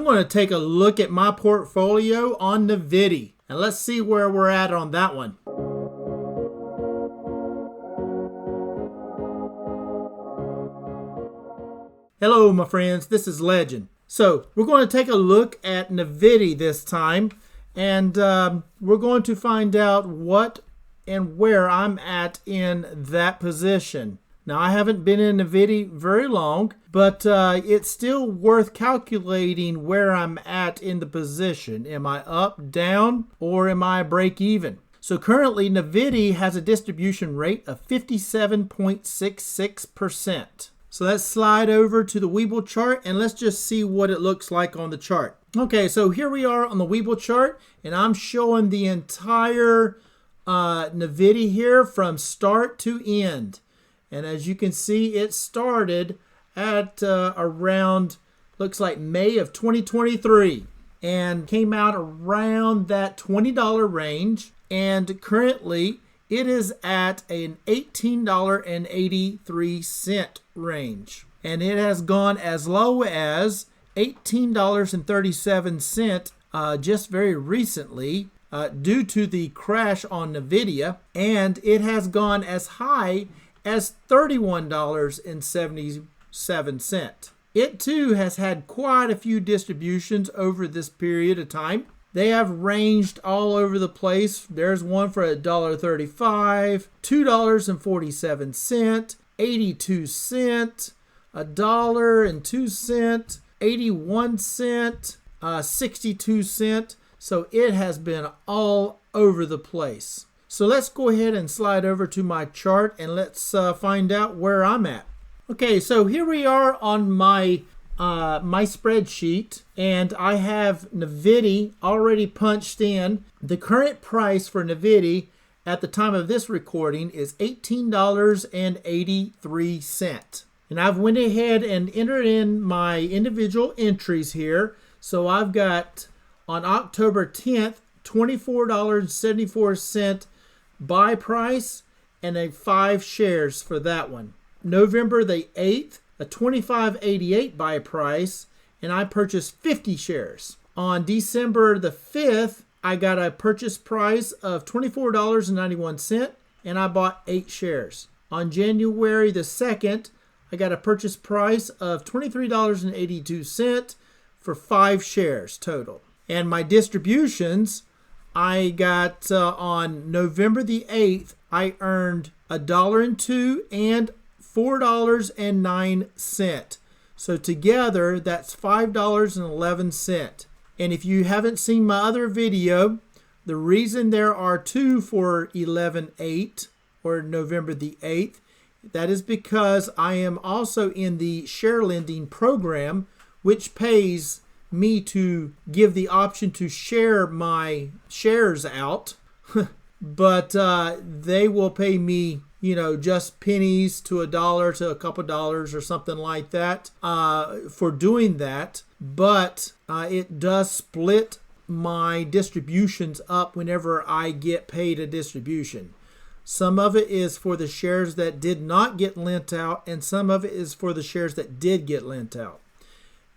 I'm going to take a look at my portfolio on NVDY, and let's see where we're at on that one. Hello, my friends. This is Legend. So we're going to take a look at NVDY this time, and we're going to find out what and where I'm at in that position. Now, I haven't been in NVDY very long, but it's still worth calculating where I'm at in the position. Am I up, down, or am I break even? So currently, NVDY has a distribution rate of 57.66%. So let's slide over to the Webull chart, and let's just see what it looks like on the chart. Okay, so here we are on the Webull chart, and I'm showing the entire NVDY here from start to end. And as you can see, it started at around, looks like May of 2023, and came out around that $20 range. And currently, it is at an $18.83 range. And it has gone as low as $18.37 just very recently due to the crash on NVIDIA. And it has gone as high as $31.77. It too has had quite a few distributions over this period of time. They have ranged all over the place. There's one for $1.35, $2.47, 82 cents, $1.02, 81 cents, 62 cents. So it has been all over the place. So let's go ahead and slide over to my chart and let's find out where I'm at. Okay, so here we are on my my spreadsheet, and I have NVDY already punched in. The current price for NVDY at the time of this recording is $18.83. And I've went ahead and entered in my individual entries here. So I've got on October 10th, $24.74 buy price and a 5 shares for that one. November the 8th, a $25.88 buy price, and I purchased 50 shares. On December the 5th, I got a purchase price of $24.91, and I bought 8 shares. On January the 2nd, I got a purchase price of $23.82 for 5 shares total. And my distributions, I got on November the 8th, I earned $1.02 and $4.09. So together, that's $5.11. And if you haven't seen my other video, the reason there are 2 for 11/8 or November the 8th, that is because I am also in the share lending program, which pays me to give the option to share my shares out. But they will pay me, you know, just pennies to $1 to a couple dollars or something like that for doing that. But it does split my distributions up whenever I get paid a distribution. Some of it is for the shares that did not get lent out, and some of it is for the shares that did get lent out.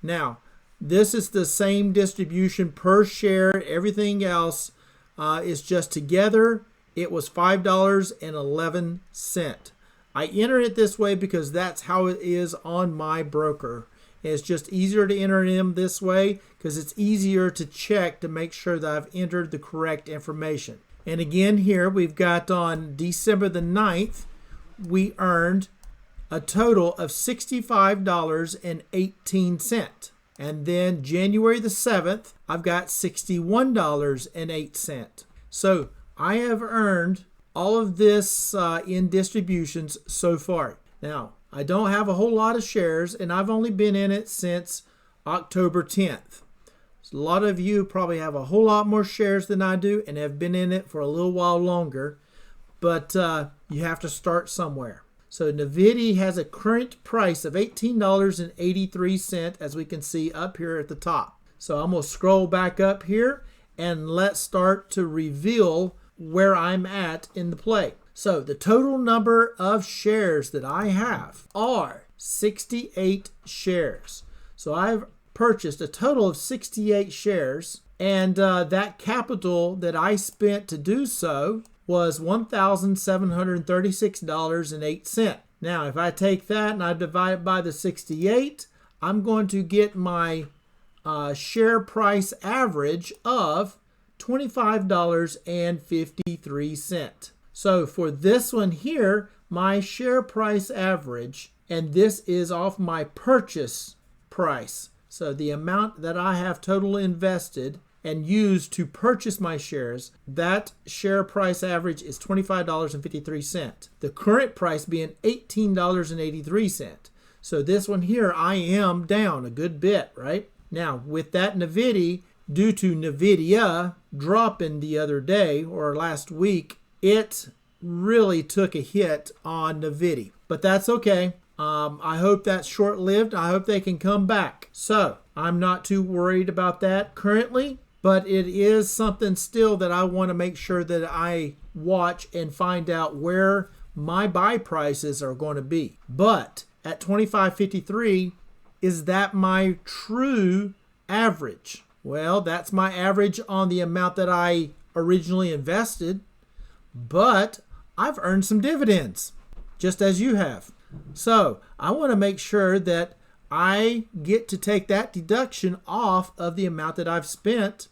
Now, this is the same distribution per share. Everything else is just together. It was $5.11. I enter it this way because that's how it is on my broker. It's just easier to enter them this way because it's easier to check to make sure that I've entered the correct information. And again, here we've got on December the 9th, we earned a total of $65.18. And then January the 7th, I've got $61.08. So I have earned all of this in distributions so far. Now, I don't have a whole lot of shares, and I've only been in it since October 10th. So a lot of you probably have a whole lot more shares than I do and have been in it for a little while longer, but you have to start somewhere. So NVDY has a current price of $18.83, as we can see up here at the top. So I'm going to scroll back up here and let's start to reveal where I'm at in the play. So the total number of shares that I have are 68 shares. So I've purchased a total of 68 shares, and that capital that I spent to do so was $1,736.08. Now, if I take that and I divide it by the 68, I'm going to get my share price average of $25.53. So for this one here, my share price average, and this is off my purchase price. So the amount that I have total invested and used to purchase my shares, that share price average is $25.53. The current price being $18.83. So this one here, I am down a good bit, right? Now, with that NVDY, due to NVIDIA dropping the other day or last week, it really took a hit on NVDY. But that's okay. I hope that's short-lived. I hope they can come back. So I'm not too worried about that currently, but it is something still that I want to make sure that I watch and find out where my buy prices are going to be. But at $25.53, is that my true average? Well, that's my average on the amount that I originally invested, but I've earned some dividends, just as you have. So I want to make sure that I get to take that deduction off of the amount that I've spent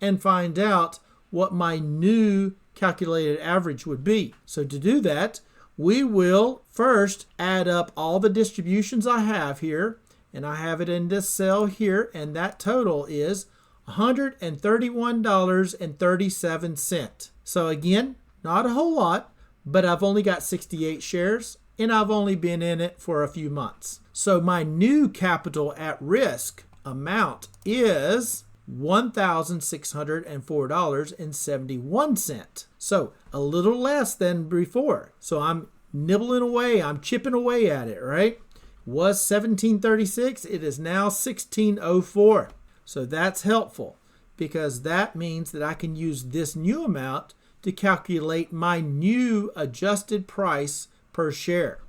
and find out what my new calculated average would be. So to do that, we will first add up all the distributions I have here, and I have it in this cell here, and that total is $131.37. So again, not a whole lot, but I've only got 68 shares, and I've only been in it for a few months. So my new capital at risk amount is $1,604.71. So a little less than before. So I'm nibbling away, I'm chipping away at it, right? Was $17.36, it is now $16.04. So that's helpful because that means that I can use this new amount to calculate my new adjusted price per share.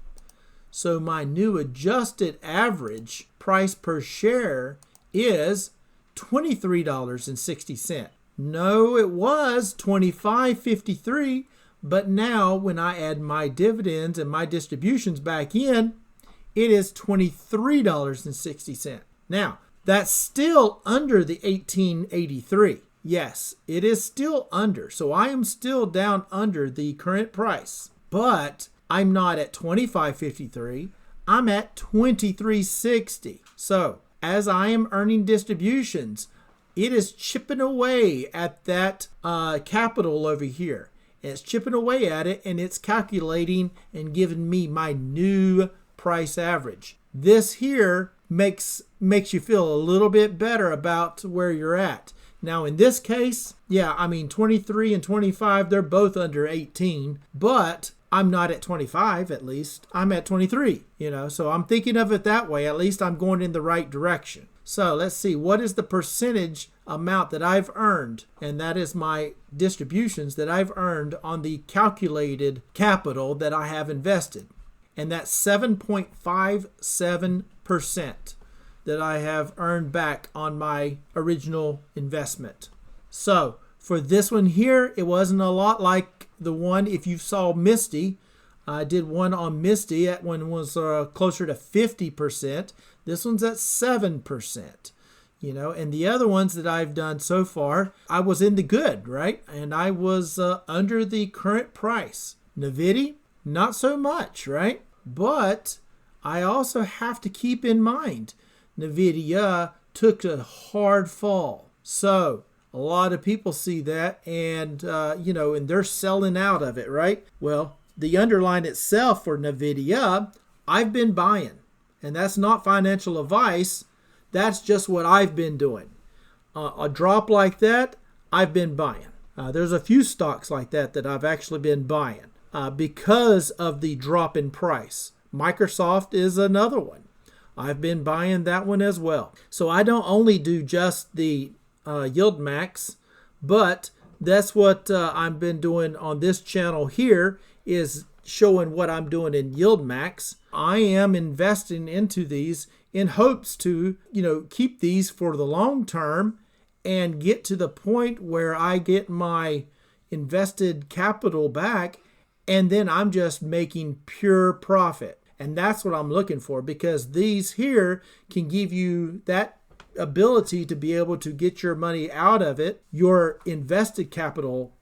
So my new adjusted average price per share is $23.60. No, it was $25.53, but now when I add my dividends and my distributions back in, it is $23.60. Now, that's still under the $18.83. Yes, it is still under. So I am still down under the current price, but I'm not at $25.53. I'm at $23.60. So as I am earning distributions, it is chipping away at that capital over here. It's chipping away at it, and it's calculating and giving me my new price average. This here makes you feel a little bit better about where you're at. Now in this case, yeah, I mean 23 and 25, they're both under 18, but I'm not at 25 at least. I'm at 23, so I'm thinking of it that way. At least I'm going in the right direction. So let's see, what is the percentage amount that I've earned? And that is my distributions that I've earned on the calculated capital that I have invested. And that's 7.57% that I have earned back on my original investment. So for this one here, it wasn't a lot like the one if you saw MSTY. I did one on MSTY. That one was closer to 50%. This one's at 7%. And the other ones that I've done so far, I was in the good, right? And I was under the current price. NVDY, not so much, right? But I also have to keep in mind, NVIDIA took a hard fall. So a lot of people see that and, and they're selling out of it, right? Well, the underline itself for NVIDIA, I've been buying. And that's not financial advice. That's just what I've been doing. A drop like that, I've been buying. There's a few stocks like that I've actually been buying because of the drop in price. Microsoft is another one. I've been buying that one as well. So I don't only do just the YieldMax, but that's what I've been doing on this channel here is showing what I'm doing in YieldMax. I am investing into these in hopes to, keep these for the long term and get to the point where I get my invested capital back, and then I'm just making pure profit. And that's what I'm looking for, because these here can give you that ability to be able to get your money out of it, your invested capital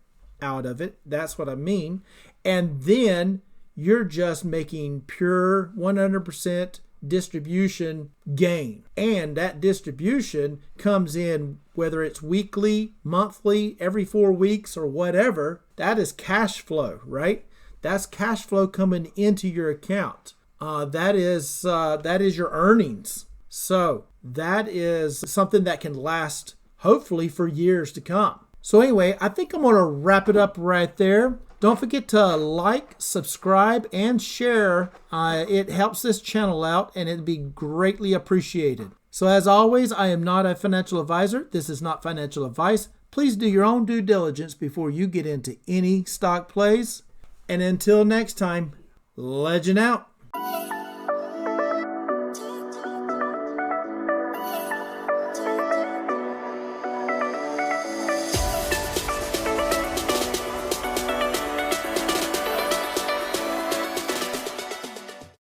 out of it. That's what I mean. And then you're just making pure 100% distribution gain. And that distribution comes in, whether it's weekly, monthly, every 4 weeks, or whatever. That is cash flow, right? That's cash flow coming into your account. That is your earnings. So that is something that can last, hopefully, for years to come. So anyway, I think I'm going to wrap it up right there. Don't forget to like, subscribe, and share. It helps this channel out, and it'd be greatly appreciated. So as always, I am not a financial advisor. This is not financial advice. Please do your own due diligence before you get into any stock plays. And until next time, legend out.